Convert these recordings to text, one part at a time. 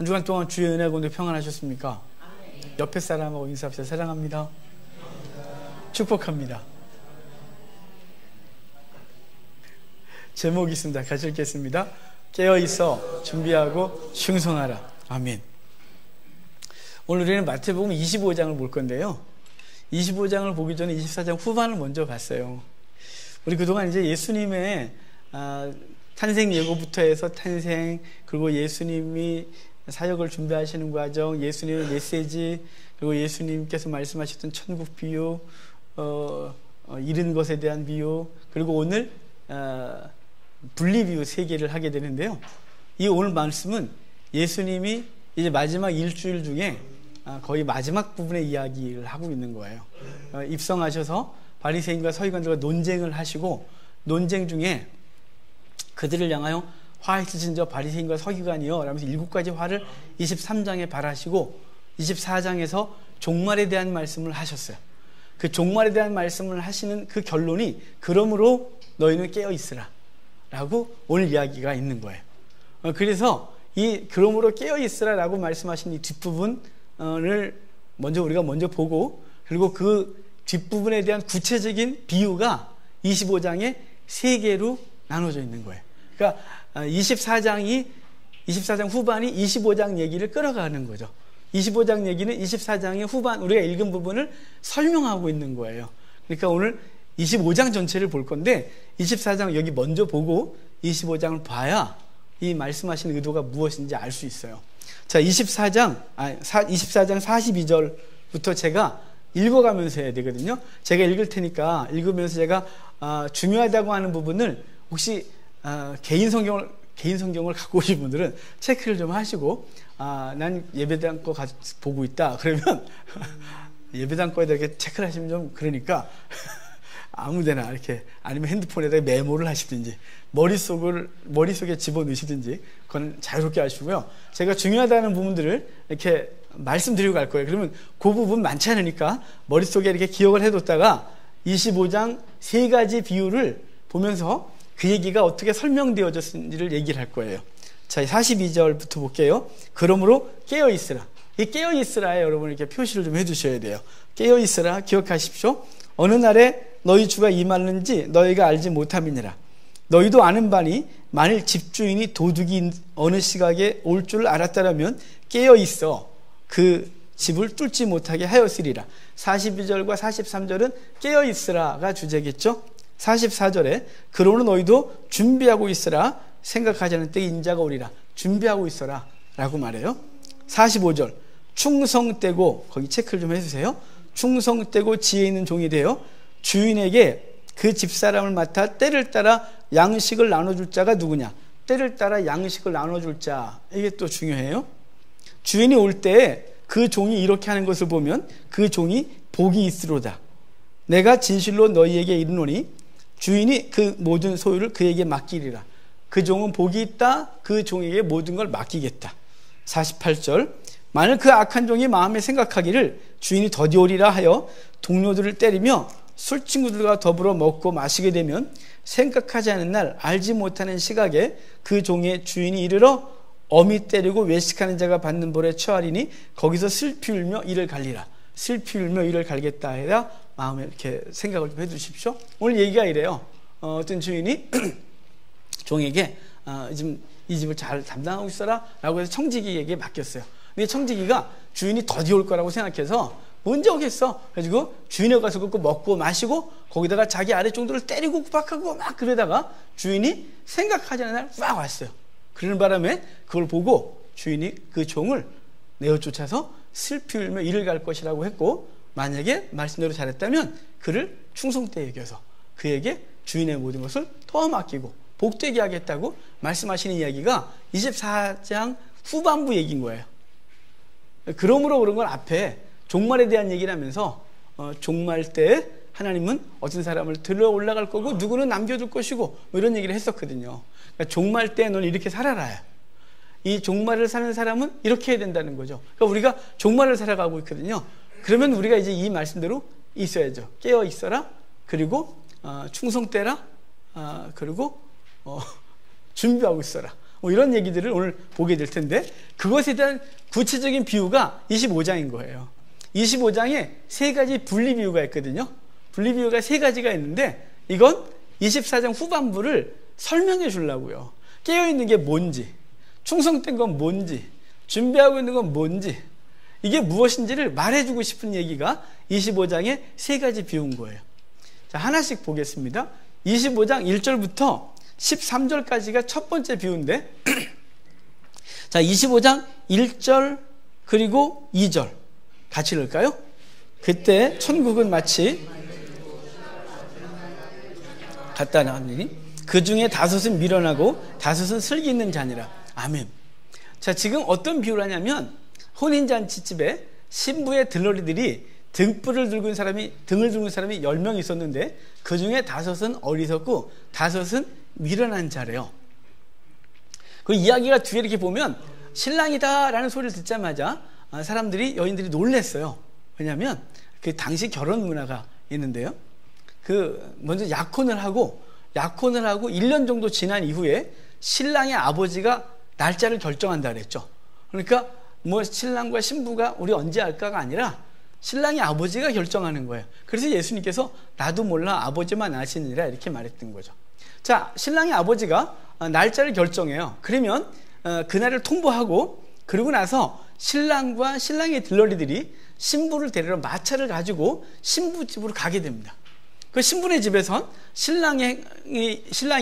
한 주간 동안 주의 은혜가 오늘 평안하셨습니까? 옆에 사람하고 인사합시다. 사랑합니다. 축복합니다. 제목이 있습니다. 같이 읽겠습니다. 깨어있어 준비하고 충성하라. 아멘. 오늘 우리는 마태복음 25장을 볼 건데요, 25장을 보기 전에 24장 후반을 먼저 봤어요. 우리 그동안 이제 예수님의 탄생 예고부터 해서 탄생, 그리고 예수님이 사역을 준비하시는 과정, 예수님의 메시지, 그리고 예수님께서 말씀하셨던 천국 비유, 잃은 것에 대한 비유, 그리고 오늘 분리 비유 3개를 하게 되는데요, 이 오늘 말씀은 예수님이 이제 마지막 일주일 중에 거의 마지막 부분의 이야기를 하고 있는 거예요. 입성하셔서 바리새인과 서기관들과 논쟁을 하시고, 논쟁 중에 그들을 향하여 화 있으신 저 바리새인과 서기관이여 라면서 7가지 화를 23장에 발하시고 24장에서 종말에 대한 말씀을 하셨어요. 그 종말에 대한 말씀을 하시는 그 결론이 그러므로 너희는 깨어있으라 라고 오늘 이야기가 있는 거예요. 그래서 이 그러므로 깨어있으라 라고 말씀하신 이 뒷부분을 우리가 먼저 보고, 그리고 그 뒷부분에 대한 구체적인 비유가 25장에 3개로 나눠져 있는 거예요. 그러니까 24장 후반이 25장 얘기를 끌어가는 거죠. 25장 얘기는 24장의 후반, 우리가 읽은 부분을 설명하고 있는 거예요. 그러니까 오늘 25장 전체를 볼 건데 24장 여기 먼저 보고 25장을 봐야 이 말씀하시는 의도가 무엇인지 알 수 있어요. 자, 24장 42절부터 제가 읽어가면서 해야 되거든요. 제가 읽을 테니까 읽으면서 제가 중요하다고 하는 부분을 혹시 개인 성경을 갖고 오신 분들은 체크를 좀 하시고, 난 예배당 거 보고 있다 그러면 예배당 거에다 이렇게 체크를 하시면 좀 그러니까 아무데나 이렇게, 아니면 핸드폰에다 메모를 하시든지 머릿속에 집어넣으시든지 그건 자유롭게 하시고요. 제가 중요하다는 부분들을 이렇게 말씀드리고 갈 거예요. 그러면 그 부분 많지 않으니까 머릿속에 이렇게 기억을 해뒀다가 25장 3가지 비유를 보면서 그 얘기가 어떻게 설명되어졌는지를 얘기를 할 거예요. 자, 42절부터 볼게요. 그러므로 깨어있으라. 이 깨어있으라에 여러분 이렇게 표시를 좀 해주셔야 돼요. 깨어있으라, 기억하십시오. 어느 날에 너희 주가 임하는지 너희가 알지 못함이니라. 너희도 아는 바니 만일 집주인이 도둑이 어느 시각에 올 줄 알았다라면 깨어있어 그 집을 뚫지 못하게 하였으리라. 42절과 43절은 깨어있으라가 주제겠죠. 44절에 그러므로 너희도 준비하고 있으라. 생각하지 않은 때에 인자가 오리라. 준비하고 있어라 라고 말해요. 45절 충성되고, 거기 체크를 좀 해주세요. 충성되고 지혜 있는 종이 되어 주인에게 그 집사람을 맡아 때를 따라 양식을 나눠줄 자가 누구냐. 때를 따라 양식을 나눠줄 자, 이게 또 중요해요. 주인이 올 때 그 종이 이렇게 하는 것을 보면 그 종이 복이 있으로다. 내가 진실로 너희에게 이르노니 주인이 그 모든 소유를 그에게 맡기리라. 그 종은 복이 있다. 그 종에게 모든 걸 맡기겠다. 48절 만일 그 악한 종이 마음에 생각하기를 주인이 더디 오리라 하여 동료들을 때리며 술친구들과 더불어 먹고 마시게 되면 생각하지 않은 날 알지 못하는 시각에 그 종의 주인이 이르러 어미 때리고 외식하는 자가 받는 벌에 처하리니 거기서 슬피 울며 이를 갈리라. 슬피 울며 이를 갈겠다 해야 마음에 이렇게 생각을 좀 해두십시오. 오늘 얘기가 이래요. 어떤 주인이 종에게 이 집을 잘 담당하고 있어라 라고 해서 청지기에게 맡겼어요. 근데 청지기가 주인이 더디 올 거라고 생각해서 언제 오겠어? 그래가지고 주인에 가서 그거 먹고 마시고 거기다가 자기 아래종들을 때리고 구박하고 막 그러다가 주인이 생각하지 않은 날 막 왔어요. 그러는 바람에 그걸 보고 주인이 그 종을 내어 쫓아서 슬피 울며 이를 갈 것이라고 했고, 만약에 말씀대로 잘했다면 그를 충성되게 여겨서 그에게 주인의 모든 것을 더 맡기고 복되게 하겠다고 말씀하시는 이야기가 24장 후반부 얘기인 거예요. 그러므로 그런 건 앞에 종말에 대한 얘기를 하면서 종말 때 하나님은 어떤 사람을 들어 올라갈 거고 누구는 남겨둘 것이고 뭐 이런 얘기를 했었거든요. 그러니까 종말 때 너는 이렇게 살아라. 이 종말을 사는 사람은 이렇게 해야 된다는 거죠. 그러니까 우리가 종말을 살아가고 있거든요. 그러면 우리가 이제 이 말씀대로 있어야죠. 깨어 있어라. 그리고 충성되라. 그리고 준비하고 있어라. 뭐 이런 얘기들을 오늘 보게 될 텐데, 그것에 대한 구체적인 비유가 25장인 거예요. 25장에 세 가지 분리 비유가 있거든요. 분리 비유가 세 가지가 있는데, 이건 24장 후반부를 설명해 주려고요. 깨어있는 게 뭔지, 충성된 건 뭔지, 준비하고 있는 건 뭔지, 이게 무엇인지를 말해주고 싶은 얘기가 25장의 세 가지 비유인 거예요. 자, 하나씩 보겠습니다. 25장 1절부터 13절까지가 첫 번째 비유인데, 자, 25장 1절 그리고 2절 같이 읽을까요? 그때 천국은 마치 갖다 나왔느니 그 중에 다섯은 미련하고 다섯은 슬기 있는 자니라. 아멘. 자, 지금 어떤 비유를 하냐면, 혼인잔치집에 신부의 들러리들이 등불을 들고 있는 사람이, 등을 들고 있는 사람이 10명 있었는데, 그 중에 다섯은 어리석고 다섯은 미련한 자래요. 그 이야기가 뒤에 이렇게 보면, 신랑이다 라는 소리를 듣자마자 사람들이, 여인들이 놀랬어요. 왜냐하면 그 당시 결혼 문화가 있는데요, 먼저 약혼을 하고 1년 정도 지난 이후에 신랑의 아버지가 날짜를 결정한다 그랬죠. 그러니까 뭐 신랑과 신부가 우리 언제 할까가 아니라 신랑의 아버지가 결정하는 거예요. 그래서 예수님께서 나도 몰라 아버지만 아시느니라 이렇게 말했던 거죠. 자, 신랑의 아버지가 날짜를 결정해요. 그러면 그날을 통보하고, 그러고 나서 신랑과 신랑의 들러리들이 신부를 데리러 마차를 가지고 신부 집으로 가게 됩니다. 그 신부네 집에선 신랑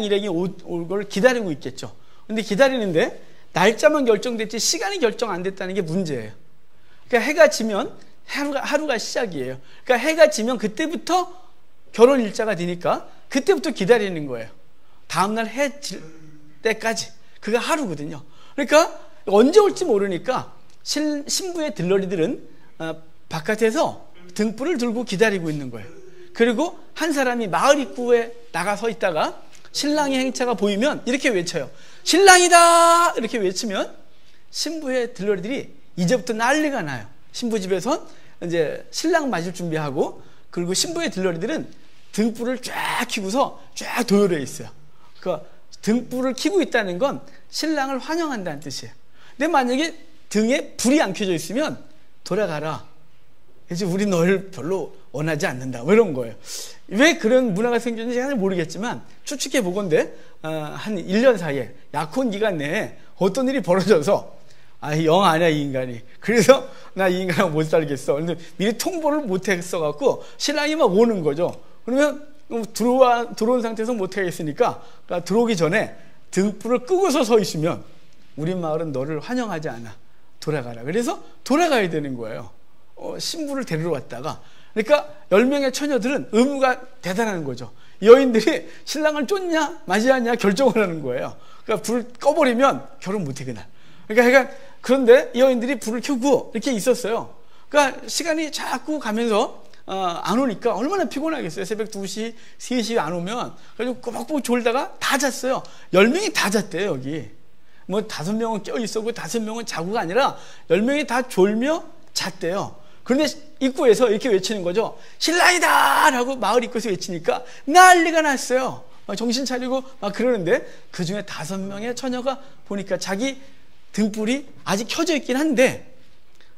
일행이 올 걸 기다리고 있겠죠. 근데 기다리는데 날짜만 결정됐지 시간이 결정 안 됐다는 게 문제예요. 그러니까 해가 지면 하루가 시작이에요. 그러니까 해가 지면 그때부터 결혼 일자가 되니까 그때부터 기다리는 거예요. 다음날 해 질 때까지. 그게 하루거든요. 그러니까 언제 올지 모르니까 신부의 들러리들은 바깥에서 등불을 들고 기다리고 있는 거예요. 그리고 한 사람이 마을 입구에 나가 서 있다가 신랑의 행차가 보이면 이렇게 외쳐요. 신랑이다! 이렇게 외치면 신부의 들러리들이 이제부터 난리가 나요. 신부 집에선 이제 신랑 맞을 준비하고, 그리고 신부의 들러리들은 등불을 쫙 켜고서 쫙 도열해 있어요. 그러니까 등불을 켜고 있다는 건 신랑을 환영한다는 뜻이에요. 근데 만약에 등에 불이 안 켜져 있으면 돌아가라. 이제 우리 너를 별로 원하지 않는다. 뭐 이런 거예요. 왜 그런 문화가 생겼는지 잘 모르겠지만 추측해 보건대 한 1년 사이에 약혼 기간 내에 어떤 일이 벌어져서 영 아니야 이 인간이. 그래서 나 이 인간하고 못 살겠어. 근데 미리 통보를 못 했어 갖고 신랑이 막 오는 거죠. 그러면 들어온 상태에서 못 하겠으니까 들어오기 전에 등불을 끄고서 서 있으면 우리 마을은 너를 환영하지 않아. 돌아가라. 그래서 돌아가야 되는 거예요. 신부를 데리러 왔다가. 그러니까 10명의 처녀들은 의무가 대단한 거죠. 여인들이 신랑을 쫓냐 맞이하냐 결정을 하는 거예요. 그러니까 불을 꺼버리면 결혼 못해 그날. 그러니까 그런데 여인들이 불을 켜고 이렇게 있었어요. 그러니까 시간이 자꾸 가면서 안 오니까 얼마나 피곤하겠어요. 새벽 2시, 3시 안 오면. 그래서 꼬박꼬박 졸다가 다 잤어요. 10명이 다 잤대요 여기. 뭐 5명은 깨어 있었고 5명은 자고가 아니라 10명이 다 졸며 잤대요. 그런데 입구에서 이렇게 외치는 거죠. 신랑이다! 라고 마을 입구에서 외치니까 난리가 났어요. 정신 차리고 막 그러는데 그 중에 5명의 처녀가 보니까 자기 등불이 아직 켜져 있긴 한데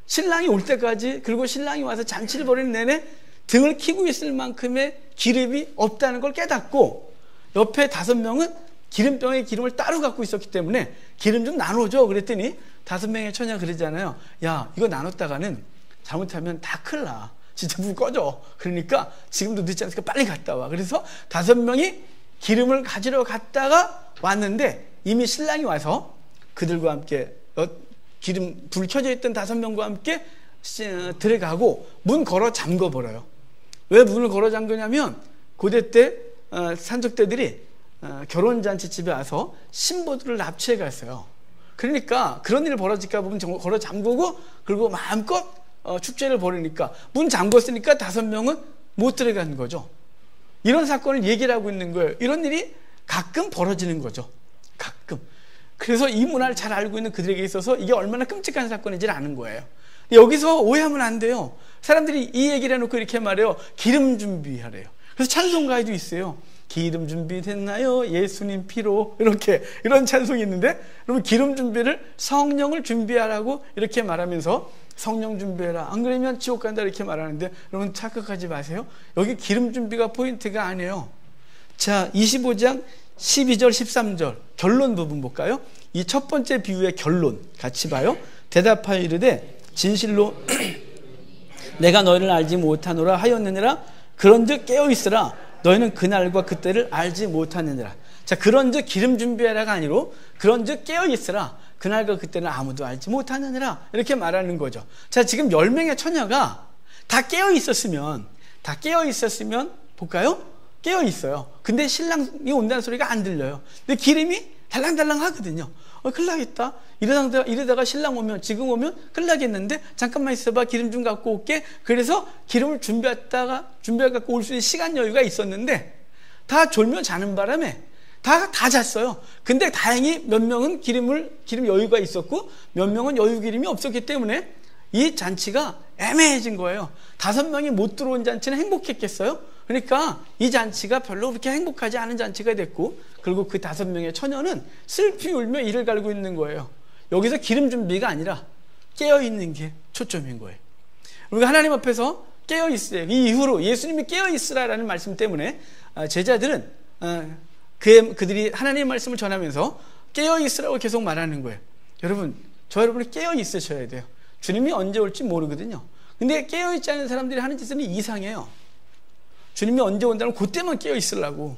신랑이 올 때까지, 그리고 신랑이 와서 잔치를 벌이는 내내 등을 켜고 있을 만큼의 기름이 없다는 걸 깨닫고, 옆에 5명은 기름병에 기름을 따로 갖고 있었기 때문에 기름 좀 나눠줘. 그랬더니 5명의 처녀가 그러잖아요. 야, 이거 나눴다가는 잘못하면 다 큰일 나. 진짜 불 꺼져. 그러니까 지금도 늦지 않으니까 빨리 갔다 와. 그래서 5명이 기름을 가지러 갔다가 왔는데 이미 신랑이 와서 그들과 함께 불 켜져 있던 5명과 함께 들어가고 문 걸어 잠궈 버려요. 왜 문을 걸어 잠그냐면 고대 때 산적대들이 결혼잔치 집에 와서 신부들을 납치해 갔어요. 그러니까 그런 일이 벌어질까 보면 걸어 잠그고, 그리고 마음껏 축제를 벌이니까 문 잠궜으니까 5명은 못 들어가는 거죠. 이런 사건을 얘기를 하고 있는 거예요. 이런 일이 가끔 벌어지는 거죠. 가끔. 그래서 이 문화를 잘 알고 있는 그들에게 있어서 이게 얼마나 끔찍한 사건인지를 아는 거예요. 여기서 오해하면 안 돼요. 사람들이 이 얘기를 해놓고 이렇게 말해요. 기름 준비하래요. 그래서 찬송가에도 있어요. 기름 준비됐나요? 예수님 피로. 이렇게 이런 찬송이 있는데, 그러면 기름 준비를 성령을 준비하라고 이렇게 말하면서 성령 준비해라, 안 그러면 지옥 간다 이렇게 말하는데, 여러분 착각하지 마세요. 여기 기름 준비가 포인트가 아니에요. 자, 25장 12절 13절 결론 부분 볼까요? 이 첫 번째 비유의 결론 같이 봐요. 대답하여 이르되 진실로 내가 너희를 알지 못하노라 하였느니라. 그런즉 깨어있으라. 너희는 그날과 그때를 알지 못하느니라. 자, 그런즉 기름 준비하라가 아니로 그런즉 깨어있으라. 그날과 그때는 아무도 알지 못하느니라. 이렇게 말하는 거죠. 자, 지금 10명의 처녀가 다 깨어있었으면 볼까요? 깨어있어요. 근데 신랑이 온다는 소리가 안 들려요. 근데 기름이 달랑달랑 하거든요. 큰일 나겠다. 이러다가 신랑 오면, 지금 오면 큰일 나겠는데, 잠깐만 있어봐, 기름 좀 갖고 올게. 그래서 기름을 준비해 갖고 올 수 있는 시간 여유가 있었는데, 다 졸며 자는 바람에 다 잤어요. 근데 다행히 몇 명은 기름 여유가 있었고, 몇 명은 여유 기름이 없었기 때문에 이 잔치가 애매해진 거예요. 5명이 못 들어온 잔치는 행복했겠어요? 그러니까 이 잔치가 별로 그렇게 행복하지 않은 잔치가 됐고, 그리고 그 5명의 처녀는 슬피 울며 이를 갈고 있는 거예요. 여기서 기름 준비가 아니라 깨어있는 게 초점인 거예요. 우리가 하나님 앞에서 깨어있어요. 이 이후로 예수님이 깨어있으라라는 말씀 때문에 제자들은 그들이 하나님의 말씀을 전하면서 깨어있으라고 계속 말하는 거예요. 여러분, 여러분이 깨어있으셔야 돼요. 주님이 언제 올지 모르거든요. 근데 깨어있지 않은 사람들이 하는 짓은 이상해요. 주님이 언제 온다면 그때만 깨어있으려고.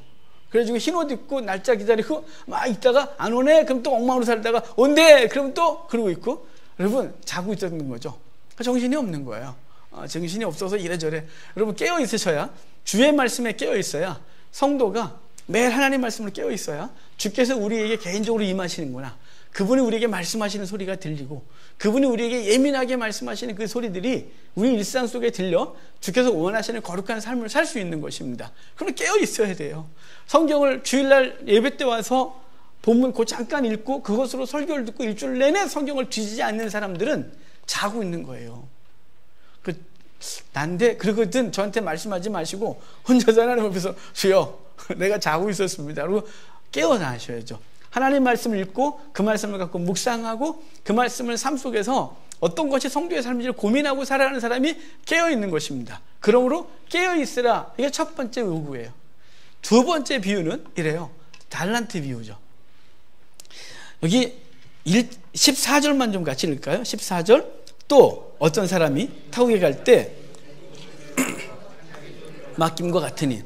그래가지고 흰옷 입고 날짜 기다리고 막 있다가 안 오네? 그럼 또 엉망으로 살다가 온대! 그럼 또 그러고 있고. 여러분, 자고 있었는 거죠. 정신이 없는 거예요. 정신이 없어서 이래저래. 여러분, 깨어있으셔야, 주의 말씀에 깨어있어야, 성도가 매일 하나님 말씀을 깨어있어야 주께서 우리에게 개인적으로 임하시는구나, 그분이 우리에게 말씀하시는 소리가 들리고, 그분이 우리에게 예민하게 말씀하시는 그 소리들이 우리 일상 속에 들려 주께서 원하시는 거룩한 삶을 살 수 있는 것입니다. 그럼 깨어 있어야 돼요. 성경을 주일날 예배 때 와서 본문 그 잠깐 읽고 그것으로 설교를 듣고 일주일 내내 성경을 뒤지지 않는 사람들은 자고 있는 거예요. 난데 그러거든 저한테 말씀하지 마시고 혼자서 하나님 앞에서 주여 내가 자고 있었습니다. 그리고 깨어나셔야죠. 하나님 말씀을 읽고 그 말씀을 갖고 묵상하고 그 말씀을 삶 속에서 어떤 것이 성도의 삶인지를 고민하고 살아가는 사람이 깨어있는 것입니다. 그러므로 깨어있으라, 이게 첫 번째 요구예요. 두 번째 비유는 이래요. 달란트 비유죠. 여기 14절만 좀 같이 읽을까요? 14절. 또 어떤 사람이 타국에 갈 때 맡김과 같으니,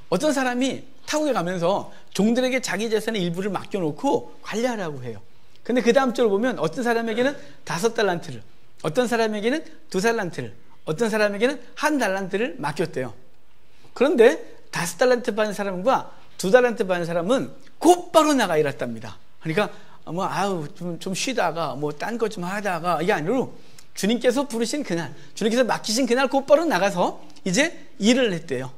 어떤 사람이 타국에 가면서 종들에게 자기 재산의 일부를 맡겨놓고 관리하라고 해요. 근데 그 다음 절을 보면 어떤 사람에게는 5달란트를, 어떤 사람에게는 2달란트를, 어떤 사람에게는 1달란트를 맡겼대요. 그런데 5달란트 받은 사람과 2달란트 받은 사람은 곧바로 나가 일했답니다. 그러니까 좀 쉬다가 딴 것 좀 하다가, 이게 아니라 주님께서 부르신 그날, 주님께서 맡기신 그날 곧바로 나가서 이제 일을 했대요.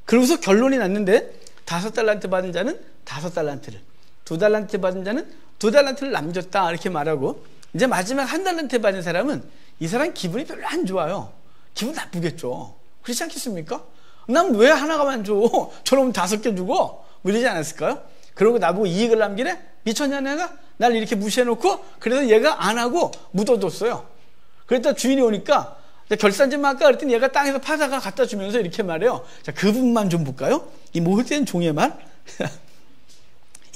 그러고서 결론이 났는데 5달란트 받은 자는 5달란트를, 2달란트 받은 자는 2달란트를 남겼다 이렇게 말하고, 이제 마지막 1달란트 받은 사람은, 이 사람 기분이 별로 안 좋아요. 기분 나쁘겠죠. 그렇지 않겠습니까? 난 왜 하나가만 줘? 저놈 5개 주고 뭐 이러지 않았을까요? 그러고 나보고 이익을 남기래? 미쳤냐 내가? 날 이렇게 무시해놓고. 그래서 얘가 안 하고 묻어뒀어요. 그랬다 주인이 오니까 결산 좀 할까 그랬더니 얘가 땅에서 파다가 갖다 주면서 이렇게 말해요. 자, 그 부분만 좀 볼까요? 이 못된 종의 말.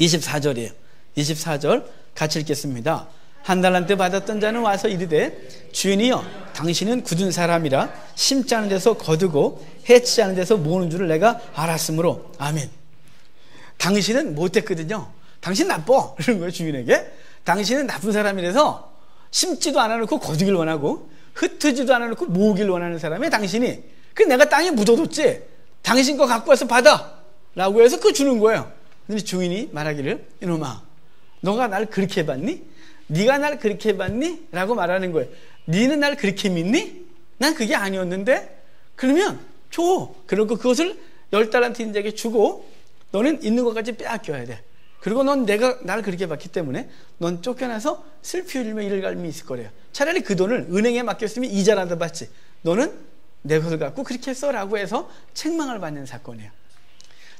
24절이에요. 24절 같이 읽겠습니다. 1달란트 받았던 자는 와서 이르되 주인이여, 당신은 굳은 사람이라 심지 않은 데서 거두고 해치지 않은 데서 모으는 줄을 내가 알았으므로. 아멘. 당신은 못했거든요. 당신 나빠. 이런 거예요, 주인에게. 당신은 나쁜 사람이라서 심지도 않아놓고 거두길 원하고 흩트지도 않아놓고 모으길 원하는 사람이 당신이. 그래서 내가 땅에 묻어뒀지, 당신 거 갖고 와서 받아 라고 해서 그거 주는 거예요. 근데 주인이 말하기를, 이놈아, 너가 날 그렇게 봤니? 네가 날 그렇게 봤니? 라고 말하는 거예요. 네는 날 그렇게 믿니? 난 그게 아니었는데? 그러면 줘. 그리고 그것을 10달란트 인자에게 주고 너는 있는 것까지 빼앗겨야 돼. 그리고 넌 내가 날 그렇게 봤기 때문에 넌 쫓겨나서 슬피 흘리며 이를 갈미 있을 거래요. 차라리 그 돈을 은행에 맡겼으면 이자라도 받지, 너는 내 것을 갖고 그렇게 했어 라고 해서 책망을 받는 사건이에요.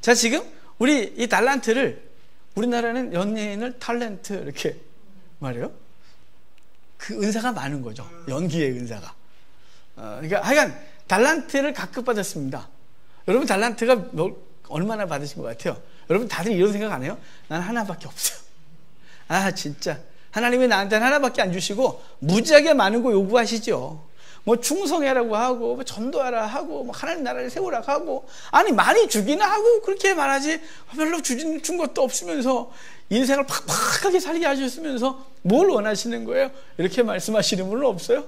자, 지금 우리 이 달란트를 우리나라는 연예인을 탤런트 이렇게 말해요. 그 은사가 많은 거죠. 연기의 은사가. 그러니까 하여간 달란트를 각각 받았습니다. 여러분 달란트가 얼마나 받으신 것 같아요? 여러분 다들 이런 생각 안 해요? 난 하나밖에 없어요. 아 진짜 하나님이 나한테 하나밖에 안 주시고 무지하게 많은 거 요구하시죠. 뭐 충성해라고 하고 뭐 전도하라 하고 뭐 하나님 나라를 세우라 하고 아니 많이 주기는 하고 그렇게 말하지 별로 준 것도 없으면서 인생을 팍팍하게 살게 하셨으면서 뭘 원하시는 거예요? 이렇게 말씀하시는 분은 없어요?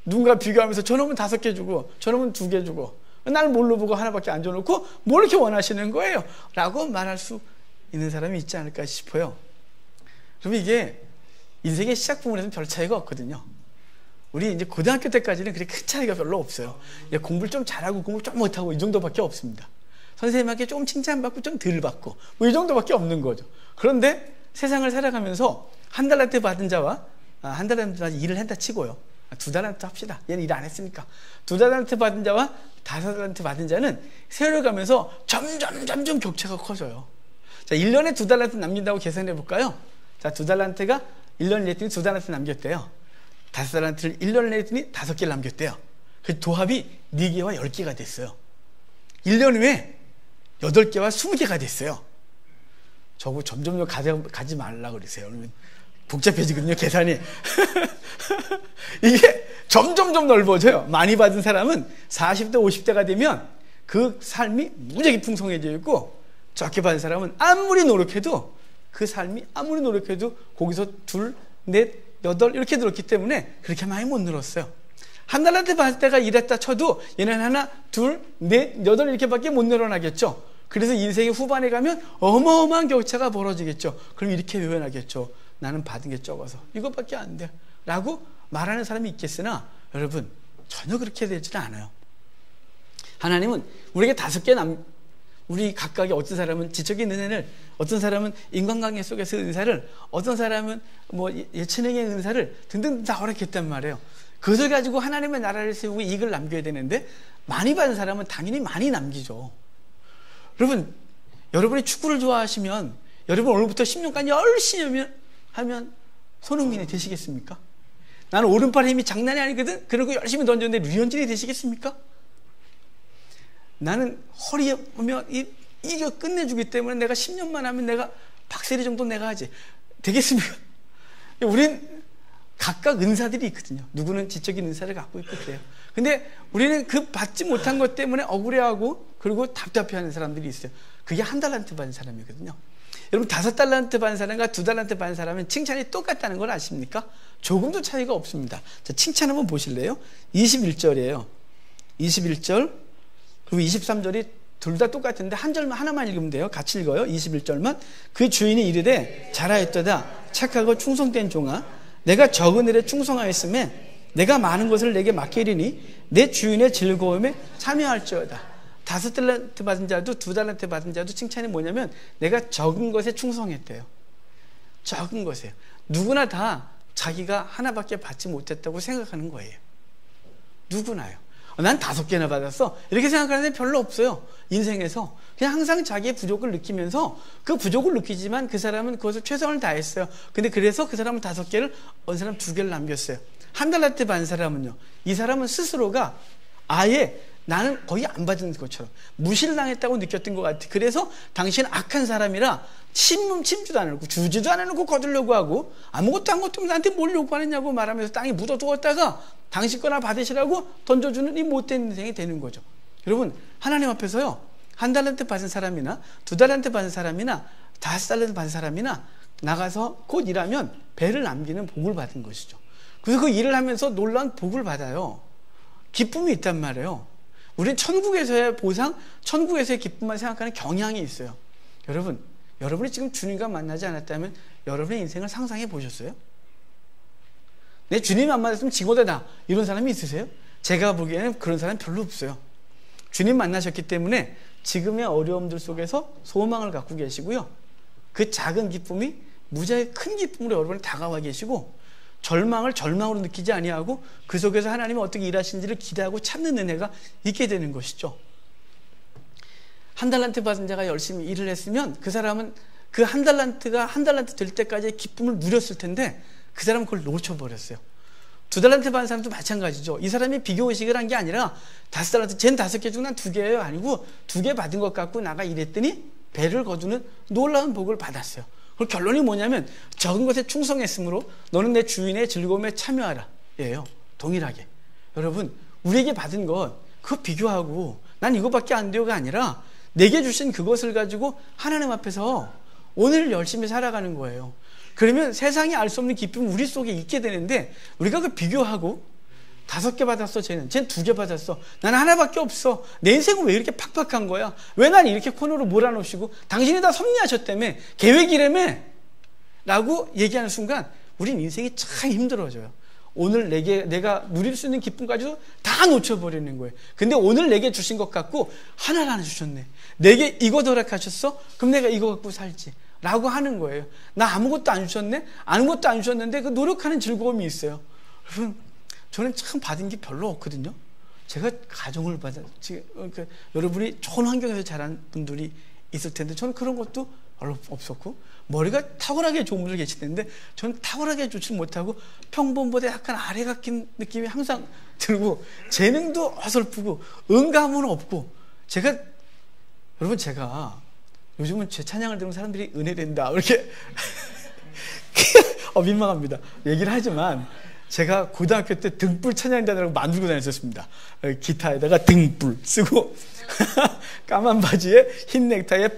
누군가 비교하면서 저놈은 5개 주고 저놈은 2개 주고 날 뭘로 보고 하나밖에 안 줘놓고 뭘 이렇게 원하시는 거예요? 라고 말할 수 있는 사람이 있지 않을까 싶어요. 그러면 이게 인생의 시작 부분에서는 별 차이가 없거든요. 우리 이제 고등학교 때까지는 그렇게 큰 차이가 별로 없어요. 공부를 좀 잘하고 공부 좀 못하고 이 정도밖에 없습니다. 선생님한테 좀 칭찬받고 좀 덜 받고 뭐 이 정도밖에 없는 거죠. 그런데 세상을 살아가면서 한 달란트 받은 자와 한 달란트 일을 한다 치고요. 2달란트 합시다. 얘는 일 안 했으니까. 2달란트 받은 자와 5달란트 받은 자는 세월가면서 점점 격차가 커져요. 자, 1년에 2달란트 남긴다고 계산해 볼까요? 자, 2달란트가 1년 냈더니 2달란트 남겼대요. 5달란트를 1년을 냈더니 5개를 남겼대요. 그 도합이 4개와 10개가 됐어요. 1년 후에 8개와 20개가 됐어요. 저거 점점 가지 말라고 그러세요. 복잡해지거든요, 계산이. 이게 점점 넓어져요. 많이 받은 사람은 40대, 50대가 되면 그 삶이 무지하게 풍성해져 있고, 적게 받은 사람은 아무리 노력해도 그 삶이 아무리 노력해도 거기서 2, 4, 8 이렇게 늘었기 때문에 그렇게 많이 못 늘었어요. 한 달란트 받을 때가 이랬다 쳐도 얘는 하나, 둘, 넷, 8 이렇게밖에 못 늘어나겠죠. 그래서 인생의 후반에 가면 어마어마한 격차가 벌어지겠죠. 그럼 이렇게 표현하겠죠. 나는 받은 게 적어서 이것밖에 안 돼 라고 말하는 사람이 있겠으나 여러분 전혀 그렇게 되지는 않아요. 하나님은 우리에게 5개 우리 각각의 어떤 사람은 지적인 은혜를, 어떤 사람은 인간관계 속에서 은사를, 어떤 사람은 뭐 예체능의 은사를 등등 다 허락했단 말이에요. 그것을 가지고 하나님의 나라를 세우고 이익을 남겨야 되는데 많이 받은 사람은 당연히 많이 남기죠. 여러분, 여러분이 축구를 좋아하시면 여러분 오늘부터 10년간 열심히 하면 손흥민이 되시겠습니까? 나는 오른팔 힘이 장난이 아니거든. 그리고 열심히 던졌는데 류현진이 되시겠습니까? 나는 허리에 보면 이거 끝내주기 때문에 내가 10년만 하면 내가 박세리 정도 내가 하지. 되겠습니까? 우린 각각 은사들이 있거든요. 누구는 지적인 은사를 갖고 있고 그래요. 근데 우리는 그 받지 못한 것 때문에 억울해하고 그리고 답답해하는 사람들이 있어요. 그게 한 달란트 받은 사람이거든요. 여러분 5달란트 받은 사람과 2달란트 받은 사람은 칭찬이 똑같다는 걸 아십니까? 조금도 차이가 없습니다. 자, 칭찬 한번 보실래요? 21절이에요. 21절 그리고 23절이 둘 다 똑같은데 한 절만 하나만 읽으면 돼요. 같이 읽어요. 21절만. 그 주인이 이르되 잘하였도다 착하고 충성된 종아 내가 적은 일에 충성하였으면 내가 많은 것을 내게 맡기리니 내 주인의 즐거움에 참여할지어다. 5달란트 받은 자도 2달란트 받은 자도 칭찬이 뭐냐면 내가 적은 것에 충성했대요. 적은 것에. 누구나 다 자기가 하나밖에 받지 못했다고 생각하는 거예요. 누구나요. 난 5개나 받았어. 이렇게 생각하는 사람이 별로 없어요. 인생에서. 그냥 항상 자기의 부족을 느끼면서 그 부족을 느끼지만 그 사람은 그것을 최선을 다했어요. 근데 그래서 그 사람은 5개를, 어느 사람은 2개를 남겼어요. 한 달란트 받은 사람은요. 이 사람은 스스로가 아예 나는 거의 안 받은 것처럼 무시를 당했다고 느꼈던 것 같아. 그래서 당신은 악한 사람이라 침주도 안 해놓고 주지도 안 해놓고 거두려고 하고 아무것도 한 것도 나한테 뭘 요구하느냐고 말하면서 땅에 묻어두었다가 당신 거나 받으시라고 던져주는 이 못된 인생이 되는 거죠. 여러분 하나님 앞에서요. 한 달란트 받은 사람이나 2달란트 받은 사람이나 5달란트 받은 사람이나 나가서 곧 일하면 배를 남기는 복을 받은 것이죠. 그래서 그 일을 하면서 놀라운 복을 받아요. 기쁨이 있단 말이에요. 우리는 천국에서의 보상, 천국에서의 기쁨만 생각하는 경향이 있어요. 여러분이 지금 주님과 만나지 않았다면 여러분의 인생을 상상해 보셨어요? 내 주님 안 만났으면 지고다다 이런 사람이 있으세요? 제가 보기에는 그런 사람이 별로 없어요. 주님 만나셨기 때문에 지금의 어려움들 속에서 소망을 갖고 계시고요. 그 작은 기쁨이 무지하게 큰 기쁨으로 여러분이 다가와 계시고 절망을 절망으로 느끼지 아니하고 그 속에서 하나님이 어떻게 일하시는지를 기대하고 찾는 은혜가 있게 되는 것이죠. 한 달란트 받은 자가 열심히 일을 했으면 그 사람은 그 한 달란트가 한 달란트 될 때까지의 기쁨을 누렸을 텐데 그 사람은 그걸 놓쳐버렸어요. 2달란트 받은 사람도 마찬가지죠. 이 사람이 비교의식을 한 게 아니라 5달란트, 쟨 5개 중 난 2개예요. 아니고 2개 받은 것 같고 나가 일했더니 배를 거두는 놀라운 복을 받았어요. 그 결론이 뭐냐면 적은 것에 충성했으므로 너는 내 주인의 즐거움에 참여하라 예요. 동일하게. 여러분 우리에게 받은 것 그거 비교하고 난 이거밖에 안 돼요가 아니라 내게 주신 그것을 가지고 하나님 앞에서 오늘 열심히 살아가는 거예요. 그러면 세상이 알 수 없는 기쁨이 우리 속에 있게 되는데 우리가 그 비교하고 5개 받았어 쟤는 2개 받았어 나는 하나밖에 없어 내 인생은 왜 이렇게 팍팍한 거야 왜 난 이렇게 코너로 몰아놓으시고 당신이 다 섭리하셨다며 계획이라며 라고 얘기하는 순간 우린 인생이 참 힘들어져요. 오늘 내가 누릴 수 있는 기쁨 가지고 다 놓쳐버리는 거예요. 근데 오늘 내게 주신 것 갖고 하나를 하나 주셨네. 내게 이거 허락하셨어? 그럼 내가 이거 갖고 살지 라고 하는 거예요. 나 아무것도 안 주셨네? 아무것도 안 주셨는데 그 노력하는 즐거움이 있어요. 여러분 저는 참 받은 게 별로 없거든요. 제가 가정을 여러분이 좋은 환경에서 자란 분들이 있을 텐데 저는 그런 것도 별로 없었고 머리가 탁월하게 좋은 분들 계시는데 저는 탁월하게 좋지 못하고 평범보다 약간 아래 같은 느낌이 항상 들고 재능도 어설프고 음감은 없고 여러분 제가 요즘은 제 찬양을 들으면 사람들이 은혜된다 이렇게 민망합니다. 얘기를 하지만 제가 고등학교 때 등불 찬양단이라고 만들고 다녔었습니다. 기타에다가 등불 쓰고 까만 바지에 흰 넥타이에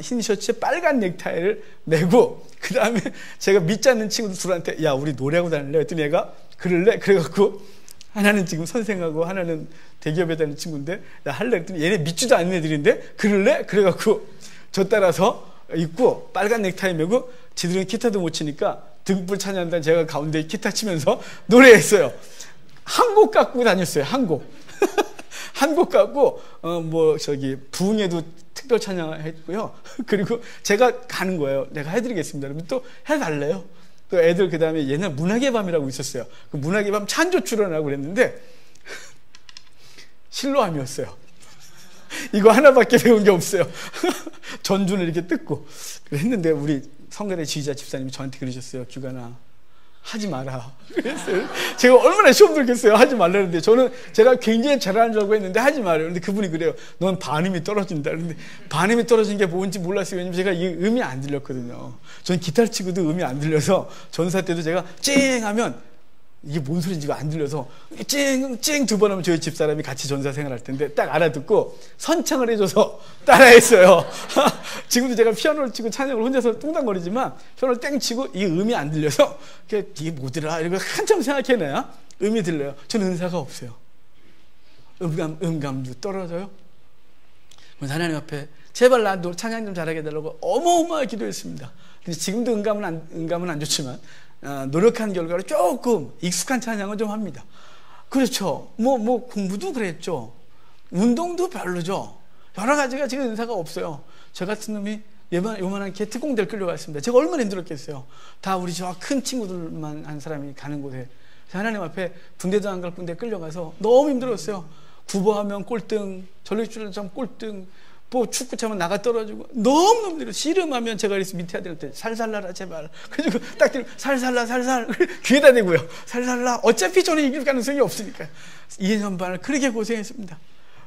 흰 셔츠에 빨간 넥타이를 메고 그 다음에 제가 믿지 않는 친구들 둘한테 야 우리 노래하고 다닐래? 했더니 얘가 그럴래? 그래갖고 하나는 지금 선생하고 하나는 대기업에 다니는 친구인데 나 할래? 했더니 얘네 믿지도 않는 애들인데 그럴래? 그래갖고 저 따라서 입고 빨간 넥타이 메고 지들은 기타도 못 치니까 등불 찬양단 제가 가운데 기타 치면서 노래했어요. 한 곡 갖고 다녔어요. 한 곡. 한 곡 갖고 부흥에도 특별 찬양했고요. 그리고 제가 가는 거예요. 내가 해드리겠습니다. 그러면 또 해달래요. 또 애들 그 다음에 옛날 문학의 밤이라고 있었어요. 그 문학의 밤 찬조 출연하고 그랬는데 실로암이었어요. 이거 하나밖에 배운 게 없어요. 전주는 이렇게 뜯고 했는데 우리 성가대 지휘자 집사님이 저한테 그러셨어요. 규관아 하지 마라 그랬어요. 제가 얼마나 시험 들겠어요. 하지 말라는데 저는 제가 굉장히 잘하는 줄 알고 했는데 하지 말아요. 근데 그분이 그래요. 넌 반음이 떨어진다. 그런데 반음이 떨어진 게 뭔지 몰랐어요. 왜냐면 제가 이 음이 안 들렸거든요. 전 기타를 치고도 음이 안 들려서 전사 때도 제가 찡 하면 이게 뭔 소리인지 안 들려서 찡 두 번 하면 저희 집사람이 같이 전사 생활할 텐데 딱 알아듣고 선창을 해줘서 따라했어요. 지금도 제가 피아노를 치고 찬양을 혼자서 뚱땅거리지만 피아노를 땡 치고 이게 음이 안 들려서 이게 뭐더라 이러고 한참 생각해내야 음이 들려요. 저는 은사가 없어요. 음감도 떨어져요. 그래서 하나님 앞에 제발 나 찬양 좀 잘하게 해달라고 어마어마하게 기도했습니다. 근데 지금도 음감은 안 좋지만 노력한 결과로 조금 익숙한 찬양은 좀 합니다. 그렇죠. 공부도 그랬죠. 운동도 별로죠. 여러 가지가 지금 은사가 없어요. 저 같은 놈이 요만한 개 특공대를 끌려갔습니다. 제가 얼마나 힘들었겠어요. 다 우리 저 큰 친구들만 한 사람이 가는 곳에 하나님 앞에 군대도 안 갈 군대 끌려가서 너무 힘들었어요. 구보하면 꼴등, 전력질하면 꼴등, 축구 차면 나가 떨어지고 너무 힘들어요. 씨름하면 제가 그래서 밑에 아들한테 살살라라 제발. 그래서 딱 들고 살살라 살살 귀에다 대고요. 살살라 어차피 저는 이길 가능성이 없으니까 2년 반을 그렇게 고생했습니다.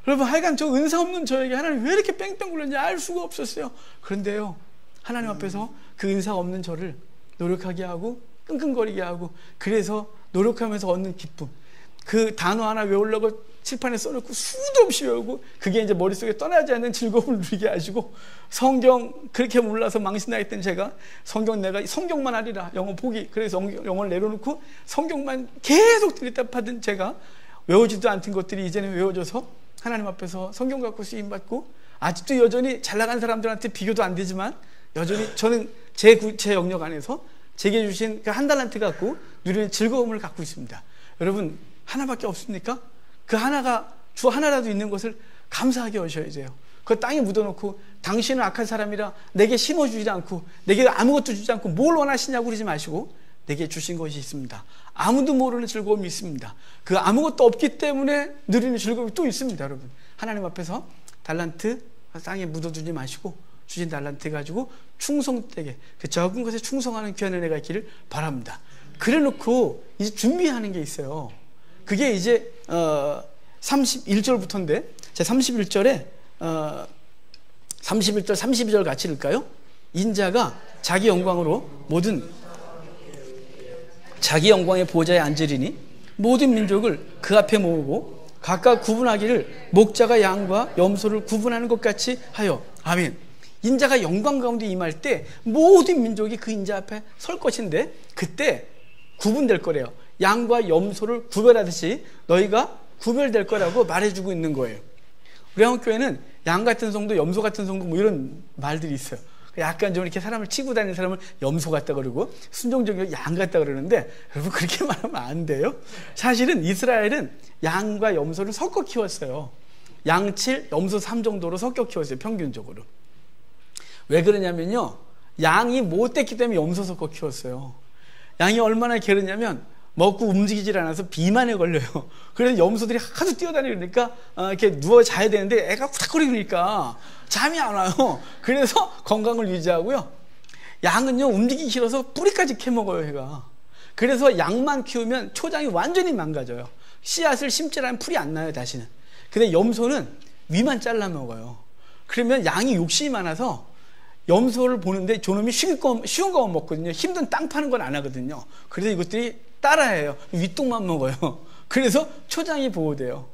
여러분 하여간 저 은사 없는 저에게 하나님 왜 이렇게 뺑뺑 굴렸는지 알 수가 없었어요. 그런데요 하나님 앞에서 그 은사 없는 저를 노력하게 하고 끙끙거리게 하고 그래서 노력하면서 얻는 기쁨 그 단어 하나 외우려고 칠판에 써놓고 수도 없이 외우고 그게 이제 머릿속에 떠나지 않는 즐거움을 누리게 하시고 성경 그렇게 몰라서 망신당했던 제가 내가 성경만 하리라 영어 포기 그래서 영어를 내려놓고 성경만 계속 들이답하던 제가 외우지도 않던 것들이 이제는 외워져서 하나님 앞에서 성경 갖고 쓰임받고 아직도 여전히 잘 나간 사람들한테 비교도 안 되지만 여전히 저는 제 영역 안에서 제게 주신 그 한 달란트 갖고 누리는 즐거움을 갖고 있습니다. 여러분 하나밖에 없습니까? 그 하나가 주 하나라도 있는 것을 감사하게 여셔야 돼요. 그 땅에 묻어놓고 당신은 악한 사람이라 내게 심어주지 않고 내게 아무것도 주지 않고 뭘 원하시냐고 그러지 마시고 내게 주신 것이 있습니다. 아무도 모르는 즐거움이 있습니다. 그 아무것도 없기 때문에 누리는 즐거움이 또 있습니다. 여러분 하나님 앞에서 달란트 땅에 묻어두지 마시고 주신 달란트 가지고 충성되게 그 적은 것에 충성하는 귀한 은혜가 있기를 바랍니다. 그래놓고 이제 준비하는 게 있어요. 그게 이제 31절부터인데 제 31절에 31절 32절 같이 읽을까요? 인자가 자기 영광으로 모든 자기 영광의 보좌에 앉으리니 모든 민족을 그 앞에 모으고 각각 구분하기를 목자가 양과 염소를 구분하는 것 같이 하여. 아멘. 인자가 영광 가운데 임할 때 모든 민족이 그 인자 앞에 설 것인데 그때 구분될 거래요. 양과 염소를 구별하듯이 너희가 구별될 거라고 말해주고 있는 거예요. 우리 한국교회는 양 같은 성도, 염소 같은 성도 뭐 이런 말들이 있어요. 약간 좀 이렇게 사람을 치고 다니는 사람을 염소 같다 그러고 순종적이고 양 같다 그러는데 여러분 그렇게 말하면 안 돼요. 사실은 이스라엘은 양과 염소를 섞어 키웠어요. 양 7, 염소 3 정도로 섞어 키웠어요. 평균적으로. 왜 그러냐면요, 양이 못됐기 때문에 염소 섞어 키웠어요. 양이 얼마나 게으르냐면 먹고 움직이질 않아서 비만에 걸려요. 그래서 염소들이 하도 뛰어다니니까 이렇게 누워 자야 되는데 애가 후닥거리니까 잠이 안 와요. 그래서 건강을 유지하고요. 양은요 움직이기 싫어서 뿌리까지 캐먹어요, 얘가. 그래서 양만 키우면 초장이 완전히 망가져요. 씨앗을 심지 않으면 풀이 안 나요, 다시는. 근데 염소는 위만 잘라 먹어요. 그러면 양이 욕심이 많아서 염소를 보는데 저놈이 쉬운 거만 먹거든요. 힘든 땅 파는 건 안 하거든요. 그래서 이것들이 따라해요. 윗동만 먹어요. 그래서 초장이 보호돼요.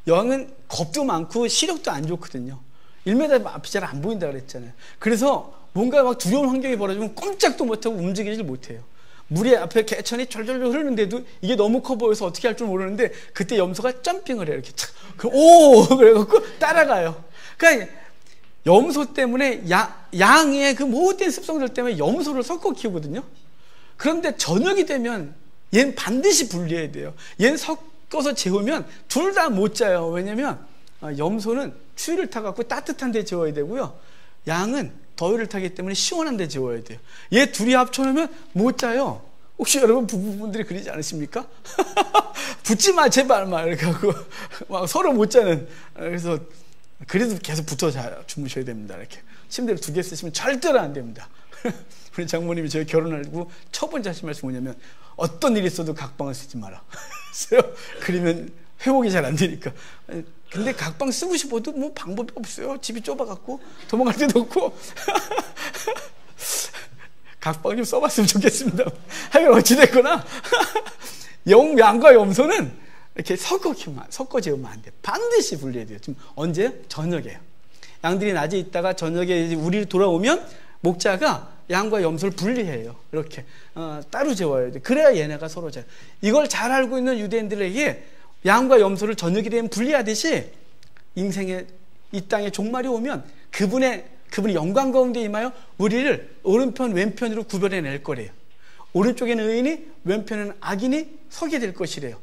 양은 겁도 많고 시력도 안 좋거든요. 1m 앞이 잘 안 보인다 그랬잖아요. 그래서 뭔가 막 두려운 환경이 벌어지면 꼼짝도 못하고 움직이질 못해요. 물이 앞에 개천이 절절절 흐르는데도 이게 너무 커 보여서 어떻게 할 줄 모르는데 그때 염소가 점핑을 해요. 이렇게 착. 오! 그래갖고 따라가요. 그러니까 염소 때문에 양의 그 못된 습성들 때문에 염소를 섞어 키우거든요. 그런데 저녁이 되면 얘는 반드시 분리해야 돼요. 얘는 섞어서 재우면 둘 다 못 자요. 왜냐면 염소는 추위를 타갖고 따뜻한 데 재워야 되고요. 양은 더위를 타기 때문에 시원한 데 재워야 돼요. 얘 둘이 합쳐놓으면 못 자요. 혹시 여러분 부부분들이 그러지 않으십니까? 붙지 마 제발 막 이렇게 하고 막 서로 못 자는. 그래서 그래도 계속 붙어 주무셔야 됩니다. 이렇게 침대를 2개 쓰시면 절대로 안 됩니다. 우리 장모님이 저희 결혼하고 첫 번째 하신 말씀이 뭐냐면 어떤 일이 있어도 각방을 쓰지 마라. 그러면 회복이 잘 안 되니까. 근데 각방 쓰고 싶어도 뭐 방법이 없어요. 집이 좁아갖고 도망갈 데도 없고. 각방 좀 써봤으면 좋겠습니다. 하여간 어찌됐거나 양과 염소는 이렇게 섞어 재우면 안 돼요. 반드시 분리해야 돼요. 지금 언제? 저녁에요. 양들이 낮에 있다가 저녁에 우리 돌아오면 목자가 양과 염소를 분리해요. 이렇게 따로 재워야 돼요. 그래야 얘네가 서로 자요. 이걸 잘 알고 있는 유대인들에게 양과 염소를 저녁이 되면 분리하듯이 인생의 이 땅에 종말이 오면 그분이 영광 가운데 임하여 우리를 오른편 왼편으로 구별해낼 거래요. 오른쪽에는 의인이 왼편에는 악인이 서게 될 것이래요.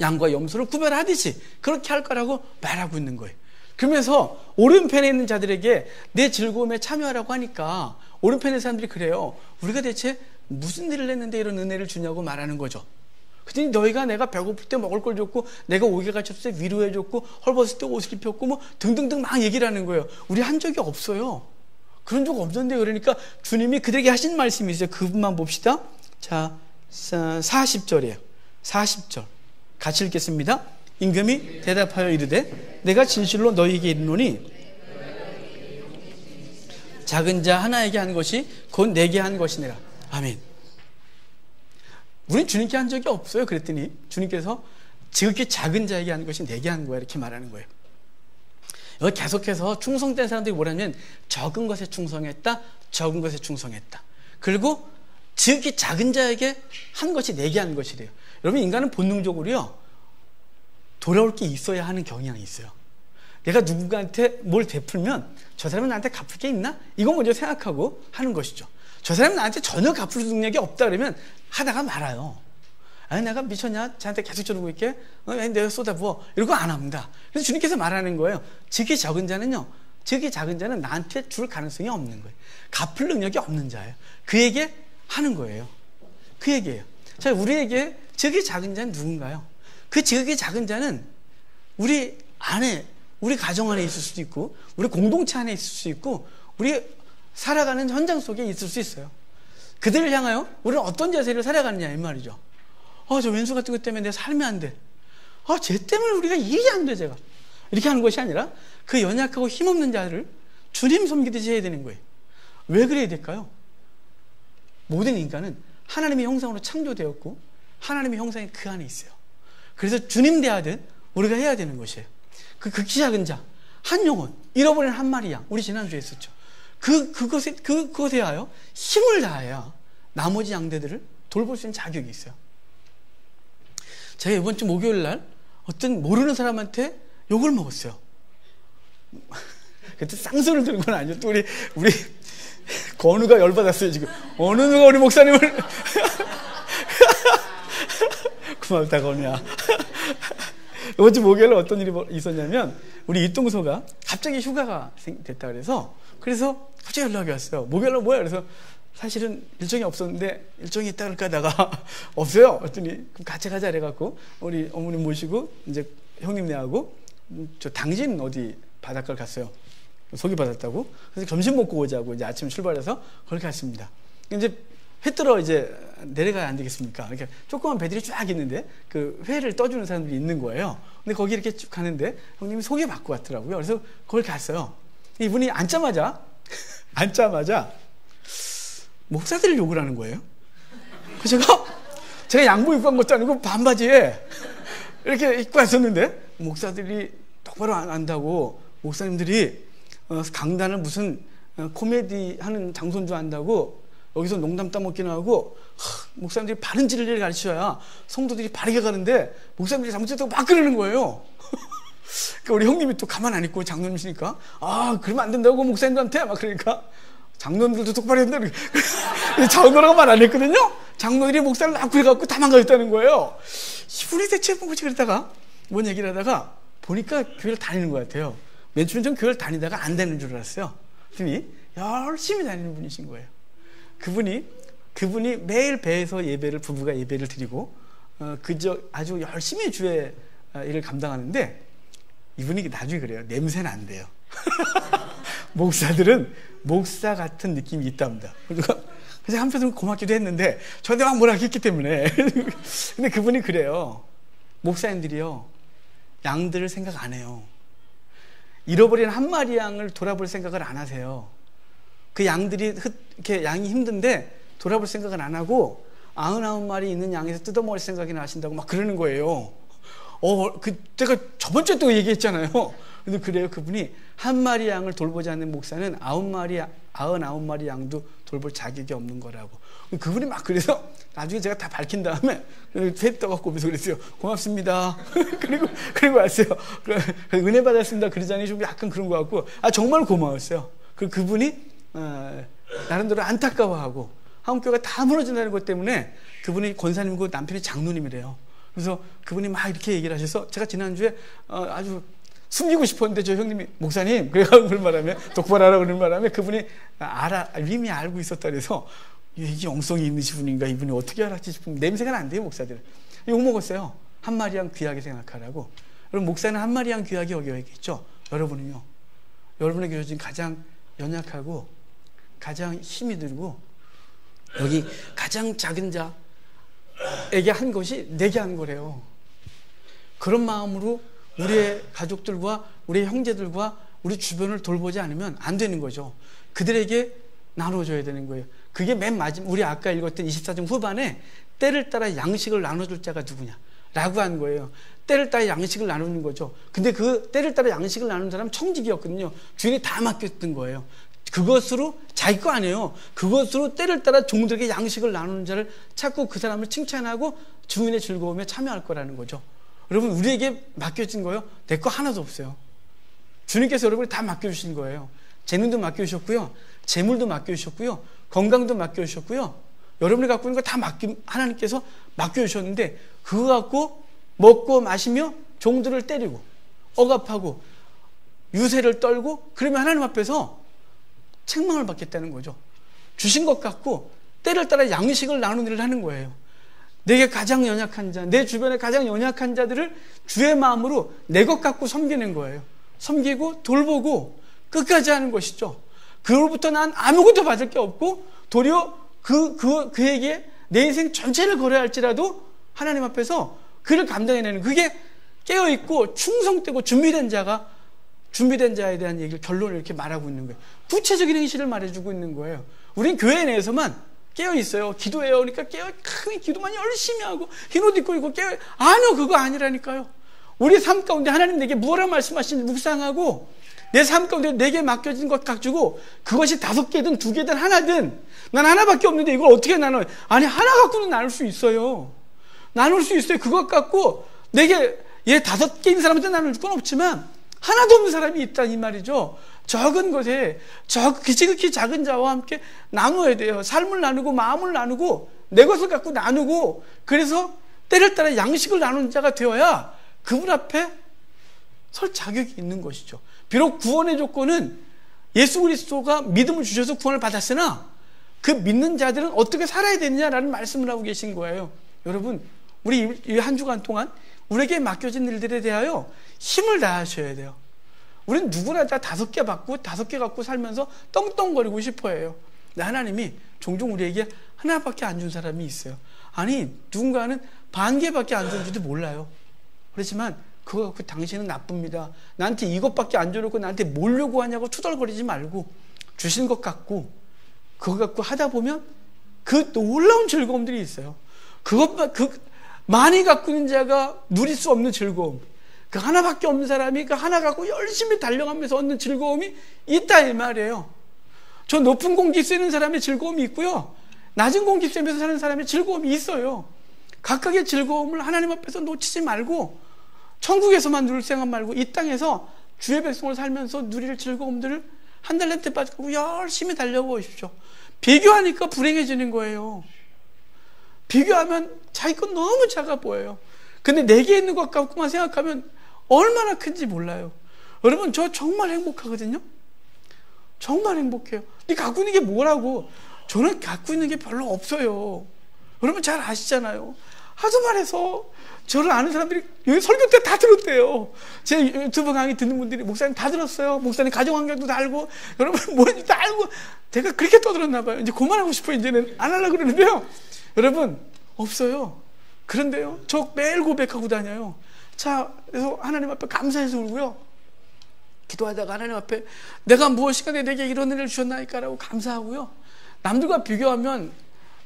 양과 염소를 구별하듯이 그렇게 할 거라고 말하고 있는 거예요. 그러면서 오른편에 있는 자들에게 내 즐거움에 참여하라고 하니까 오른편의 사람들이 그래요. 우리가 대체 무슨 일을 했는데 이런 은혜를 주냐고 말하는 거죠. 그랬더니 너희가 내가 배고플 때 먹을 걸 줬고 내가 옥에 갇혔을 때 위로해 줬고 헐벗을 때 옷을 입혔고 뭐 등등등 막 얘기를 하는 거예요. 우리 한 적이 없어요. 그런 적 없는데. 그러니까 주님이 그들에게 하신 말씀이 있어요. 그분만 봅시다. 자, 40절이에요. 40절 같이 읽겠습니다. 임금이 대답하여 이르되 내가 진실로 너희에게 이르노니 작은 자 하나에게 한 것이 곧 내게 한 것이니라. 아멘. 우린 주님께 한 적이 없어요. 그랬더니 주님께서 지극히 작은 자에게 한 것이 내게 한 거야 이렇게 말하는 거예요. 여기 계속해서 충성된 사람들이 뭐라면 적은 것에 충성했다, 적은 것에 충성했다. 그리고 지극히 작은 자에게 한 것이 내게 한 것이래요. 여러분 인간은 본능적으로요 돌아올 게 있어야 하는 경향이 있어요. 내가 누군가한테 뭘 베풀면 저 사람은 나한테 갚을 게 있나? 이거 먼저 생각하고 하는 것이죠. 저 사람은 나한테 전혀 갚을 능력이 없다 그러면 하다가 말아요. 아니 내가 미쳤냐? 쟤한테 계속 저러고 있게? 내가 쏟아부어? 이러고 안 합니다. 그래서 주님께서 말하는 거예요. 지극히 작은 자는요, 지극히 작은 자는 나한테 줄 가능성이 없는 거예요. 갚을 능력이 없는 자예요. 그에게 하는 거예요. 그 얘기예요. 자, 우리에게 지극히 작은 자는 누군가요? 그 지극히 작은 자는 우리 아내, 우리 가정 안에 있을 수도 있고 우리 공동체 안에 있을 수 있고 우리 살아가는 현장 속에 있을 수 있어요. 그들을 향하여 우리는 어떤 자세를 살아가느냐 이 말이죠. 저 왼수 같은 것 때문에 내 삶이 안 돼. 쟤 때문에 우리가 일이 안 돼 제가. 이렇게 하는 것이 아니라 그 연약하고 힘없는 자를 주님 섬기듯이 해야 되는 거예요. 왜 그래야 될까요? 모든 인간은 하나님의 형상으로 창조되었고 하나님의 형상이 그 안에 있어요. 그래서 주님 대하듯 우리가 해야 되는 것이에요. 그 극히 작은 자, 한 영혼, 잃어버린 한 마리 양, 우리 지난주에 했었죠. 그것에 하여 힘을 다해야 나머지 양대들을 돌볼 수 있는 자격이 있어요. 제가 이번 주 목요일 날 어떤 모르는 사람한테 욕을 먹었어요. 그때 쌍소리를 들은 건 아니죠. 또 우리 건우가 열받았어요 지금. 어느 누가 우리 목사님을 고맙다 건우야. 이번 주 목요일에 어떤 일이 있었냐면 우리 이동서가 갑자기 휴가가 됐다 그래서 갑자기 연락이 왔어요. 목요일날 뭐야? 그래서 사실은 일정이 없었는데 일정이 있다 그럴까 하다가 없어요. 그랬더니 그럼 같이 가자 그래갖고 우리 어머님 모시고 이제 형님네하고 저 당진 어디 바닷가를 갔어요. 소개받았다고. 그래서 점심 먹고 오자고 이제 아침 출발해서 그렇게 갔습니다. 이제 회 뜨러 이제 내려가야 안 되겠습니까? 이렇게 조그만 배들이 쫙 있는데 그 회를 떠주는 사람들이 있는 거예요. 근데 거기 이렇게 쭉 가는데 형님이 소개받고 왔더라고요. 그래서 거기 갔어요. 이분이 앉자마자 목사들을 욕을 하는 거예요. 그래서 제가 양복 입고 간 것도 아니고 반바지에 이렇게 입고 왔었는데 목사들이 똑바로 안 한다고 목사님들이 강단을 무슨 코미디 하는 장소인 줄 안다고 여기서 농담 따먹기는 하고 목사님들이 바른 진리를 가르쳐야 성도들이 바르게 가는데 목사님들이 잘못했다고 막 그러는 거예요. 그러니까 우리 형님이 또 가만 안 있고 장로님이시니까 그러면 안 된다고 목사님들한테 막 그러니까 장로들도 똑바로 해야 된다. 장로라고 말 안 했거든요. 장로들이 목사를 막 그래갖고 다 망가졌다는 거예요. 이분이 대체 뭐지 그러다가 뭔 얘기를 하다가 보니까 교회를 다니는 것 같아요. 맨 처음에 좀 교회를 다니다가 안 되는 줄 알았어요. 그랬더니 열심히 다니는 분이신 거예요. 그분이 매일 배에서 부부가 예배를 드리고 그저 아주 열심히 주의 일을 감당하는데 이분이 나중에 그래요. 냄새는 안 돼요. 목사들은 목사 같은 느낌이 있답니다. 그래서 한편으로 고맙기도 했는데 저한테 막 뭐라 했기 때문에 근데 그분이 그래요. 목사님들이요 양들을 생각 안 해요. 잃어버린 한 마리 양을 돌아볼 생각을 안 하세요. 그 양들이 이렇게 양이 힘든데 돌아볼 생각은 안 하고 99마리 있는 양에서 뜯어먹을 생각이나 하신다고 막 그러는 거예요. 제가 저번 주에 또 얘기했잖아요. 근데 그래요. 그분이 한 마리 양을 돌보지 않는 목사는 99마리 양도 돌볼 자격이 없는 거라고. 그분이 막 그래서 나중에 제가 다 밝힌 다음에 회 떠갖고 오면서 그랬어요. 고맙습니다. 그리고 왔어요. 은혜 받았습니다. 그러자니 좀 약간 그런 것 같고 정말 고마웠어요. 그분이 나름대로 안타까워하고 한국교회가 다 무너진다는 것 때문에 그분이 권사님이고 남편이 장로님이래요. 그래서 그분이 막 이렇게 얘기를 하셔서 제가 지난주에 아주 숨기고 싶었는데 저 형님이 목사님 그래가지고 그런 바람에 똑바로 하라고 그런 바람에 그분이 이미 알고 있었다 그래서 이게 영성이 있는 분인가 이분이 어떻게 알았지 싶으면 냄새가 안 돼요. 목사들은 욕먹었어요. 한 마리 양 귀하게 생각하라고. 여러분 목사는 한 마리 양 귀하게 여겨야겠죠. 여러분은요 여러분의 교회 중 가장 연약하고 가장 힘이 들고 여기 가장 작은 자에게 한 것이 내게 한 거래요. 그런 마음으로 우리의 가족들과 우리의 형제들과 우리 주변을 돌보지 않으면 안 되는 거죠. 그들에게 나눠줘야 되는 거예요. 그게 맨 마지막 우리 아까 읽었던 24장 후반에 때를 따라 양식을 나눠줄 자가 누구냐 라고 한 거예요. 때를 따라 양식을 나누는 거죠. 근데 그 때를 따라 양식을 나누는 사람은 청직이었거든요. 주인이 다 맡겼던 거예요. 그것으로 자기 거 아니에요. 그것으로 때를 따라 종들에게 양식을 나누는 자를 찾고 그 사람을 칭찬하고 주인의 즐거움에 참여할 거라는 거죠. 여러분 우리에게 맡겨진 거요 내 거 하나도 없어요. 주님께서 여러분이 다 맡겨주신 거예요. 재능도 맡겨주셨고요, 재물도 맡겨주셨고요, 건강도 맡겨주셨고요. 여러분이 갖고 있는 거 다 하나님께서 맡겨주셨는데 그거 갖고 먹고 마시며 종들을 때리고 억압하고 유세를 떨고 그러면 하나님 앞에서 책망을 받겠다는 거죠. 주신 것 갖고 때를 따라 양식을 나누는 일을 하는 거예요. 내게 가장 연약한 자, 내 주변에 가장 연약한 자들을 주의 마음으로 내 것 갖고 섬기는 거예요. 섬기고 돌보고 끝까지 하는 것이죠. 그로부터 난 아무것도 받을 게 없고 도리어 그에게 내 인생 전체를 걸어야 할지라도 하나님 앞에서 그를 감당해내는, 그게 깨어있고 충성되고 준비된 자에 대한 얘기를, 결론을 이렇게 말하고 있는 거예요. 구체적인 행실을 말해주고 있는 거예요. 우린 교회 내에서만 깨어있어요. 기도해요. 그러니까 기도만 열심히 하고 흰 옷 입고 깨어요. 아니요, 그거 아니라니까요. 우리 삶 가운데 하나님 내게 무엇을 말씀하시는지 묵상하고 내 삶 가운데 내게 맡겨진 것 가지고 그것이 5개든 2개든 하나든, 난 하나밖에 없는데 이걸 어떻게 나눠요? 아니, 하나 갖고는 나눌 수 있어요. 나눌 수 있어요. 그것 갖고 내게 5개인 사람한테 나눌 건 없지만 하나도 없는 사람이 있다 이 말이죠. 적은 것에 지극히 작은 자와 함께 나누어야 돼요. 삶을 나누고 마음을 나누고 내 것을 갖고 나누고, 그래서 때를 따라 양식을 나누는 자가 되어야 그분 앞에 설 자격이 있는 것이죠. 비록 구원의 조건은 예수 그리스도가 믿음을 주셔서 구원을 받았으나 그 믿는 자들은 어떻게 살아야 되느냐라는 말씀을 하고 계신 거예요. 여러분, 우리 이 한 주간 동안 우리에게 맡겨진 일들에 대하여 힘을 다하셔야 돼요. 우리는 누구나 다 5개 받고 5개 갖고 살면서 떵떵거리고 싶어 해요. 근데 하나님이 종종 우리에게 하나밖에 안 준 사람이 있어요. 아니, 누군가는 1개밖에 안 줬는지도 몰라요. 그렇지만 그거 갖고 당신은 나쁩니다. 나한테 이것밖에 안 줘놓고 나한테 뭘 요구하냐고 투덜거리지 말고 주신 것 갖고 그거 갖고 하다 보면 그 놀라운 즐거움들이 있어요. 많이 갖고 있는 자가 누릴 수 없는 즐거움, 그 하나밖에 없는 사람이 그 하나 갖고 열심히 달려가면서 얻는 즐거움이 있다 이 말이에요. 저 높은 공기 쐬는 사람의 즐거움이 있고요, 낮은 공기 쐬면서 사는 사람의 즐거움이 있어요. 각각의 즐거움을 하나님 앞에서 놓치지 말고 천국에서만 누릴 생각 말고 이 땅에서 주의 백성을 살면서 누릴 즐거움들을 한 달란트 빠지고 열심히 달려보십시오. 비교하니까 불행해지는 거예요. 비교하면 자기 건 너무 작아 보여요. 근데 내게 있는 것 갖고만 생각하면 얼마나 큰지 몰라요. 여러분, 저 정말 행복하거든요. 정말 행복해요. 네 갖고 있는 게 뭐라고? 저는 갖고 있는 게 별로 없어요. 여러분 잘 아시잖아요. 하도 말해서 저를 아는 사람들이 여기 설교 때 다 들었대요. 제 유튜브 강의 듣는 분들이 목사님 다 들었어요. 목사님 가정환경도 다 알고 여러분 뭐인지 다 알고. 제가 그렇게 떠들었나 봐요. 이제 그만하고 싶어요. 이제는 안 하려고 그러는데요. 여러분 없어요. 그런데요, 저 매일 고백하고 다녀요. 자, 그래서 하나님 앞에 감사해서 울고요, 기도하다가 하나님 앞에 내가 무엇인가 내게 이런 은혜를 주셨나이까라고 감사하고요, 남들과 비교하면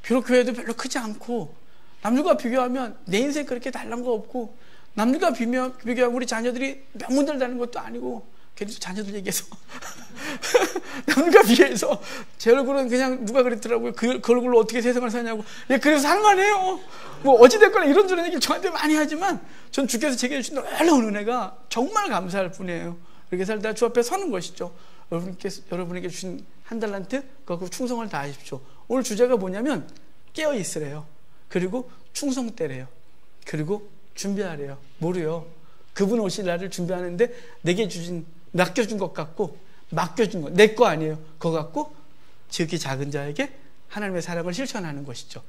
비록 교회도 별로 크지 않고 남들과 비교하면 내 인생 그렇게 달란 거 없고, 남들과 비교하면 우리 자녀들이 명문대를 다니는 것도 아니고, 괜히 자녀들 얘기해서 남들과 비교해서 제 얼굴은 그냥 누가 그랬더라고요. 그 얼굴로 어떻게 세상을 사냐고. 예, 그래서 살만해요. 뭐 어찌됐거나 이런저런 얘기를 저한테 많이 하지만 전 주께서 제게 주신 놀라운 은혜가 정말 감사할 뿐이에요. 이렇게 살다 주 앞에 서는 것이죠. 여러분에게 주신 한 달란트 그거 충성을 다하십시오. 오늘 주제가 뭐냐면 깨어 있으래요. 그리고 충성 때래요. 그리고 준비하래요. 뭐래요? 그분 오실 날을 준비하는데 내게 맡겨준 것 같고, 맡겨준 것, 내 거 아니에요. 그거 갖고 지극히 작은 자에게 하나님의 사랑을 실천하는 것이죠.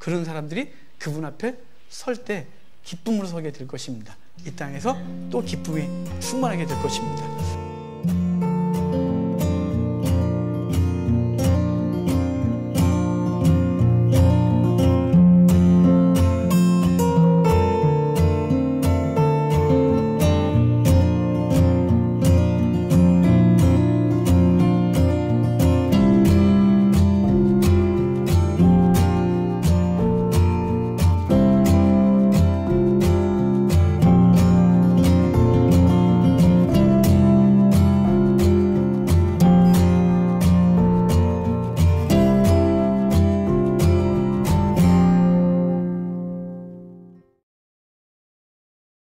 그런 사람들이 그분 앞에 설 때 기쁨으로 서게 될 것입니다. 이 땅에서 또 기쁨이 충만하게 될 것입니다.